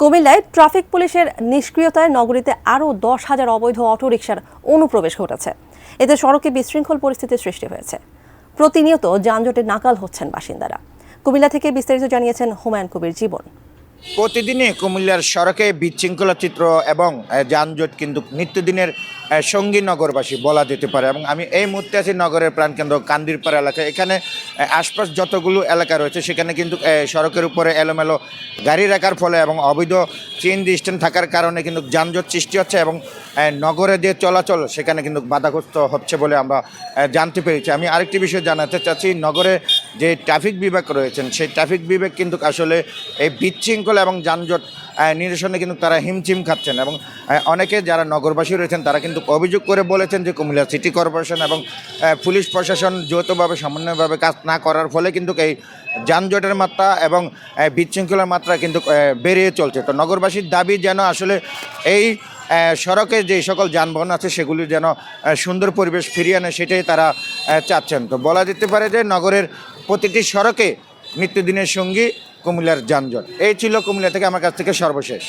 কুমিল্লায় ট্রাফিক পুলিশের নিষ্ক্রিয়তায় নগরীতে আরও 10,000 অবৈধ অটোরিকশার অনুপ্রবেশ ঘটেছে। এতে সড়কে বিশৃঙ্খল পরিস্থিতির সৃষ্টি হয়েছে। প্রতিনিয়ত যানজটে নাকাল হচ্ছেন বাসিন্দারা। কুমিল্লা থেকে বিস্তারিত জানিয়েছেন হুমায়ুন কবির জীবন। প্রতিদিনই কুমিল্লার সড়কে বিশৃঙ্খলা চিত্র এবং যানজট কিন্তু নিত্যদিনের সঙ্গী নগরবাসী বলা যেতে পারে। এবং আমি এই মুহূর্তে আছি নগরের প্রাণকেন্দ্র কান্দিরপাড়া এলাকায়। এখানে আশপাশ যতগুলো এলাকা রয়েছে সেখানে কিন্তু সড়কের উপরে এলোমেলো গাড়ি রাখার ফলে এবং অবৈধ সিএনজি স্ট্যান্ড থাকার কারণে কিন্তু যানজট সৃষ্টি হচ্ছে এবং নগরে যে চলাচল সেখানে কিন্তু বাধাগ্রস্ত হচ্ছে বলে আমরা জানতে পেরেছি। আমি আরেকটি বিষয় জানাতে চাচ্ছি, নগরে যে ট্রাফিক বিভাগ রয়েছেন সেই ট্রাফিক বিভাগ কিন্তু আসলে এই বিশৃঙ্খলা এবং যানজট নিরসনে কিন্তু তারা হিমচিম খাচ্ছেন এবং অনেকে যারা নগরবাসী রয়েছেন তারা কিন্তু অভিযোগ করে বলেছেন যে কুমিল্লা সিটি কর্পোরেশন এবং পুলিশ প্রশাসন যৌথভাবে সমন্বয়ভাবে কাজ না করার ফলে কিন্তু এই যানজটের মাত্রা এবং বিশৃঙ্খলার মাত্রা কিন্তু বেড়ে চলছে। তো নগরবাসীর দাবি যেন আসলে এই সড়কে যে সকল যানবাহন আছে সেগুলি যেন সুন্দর পরিবেশ ফিরিয়ে আনে, সেটাই তারা চাচ্ছেন। তো বলা যেতে পারে যে নগরের প্রতিটি সড়কে নিত্যদিনের সঙ্গী কুমিল্লার যানজট। এই ছিল কুমিল্লা থেকে আমার কাছ থেকে সর্বশেষ।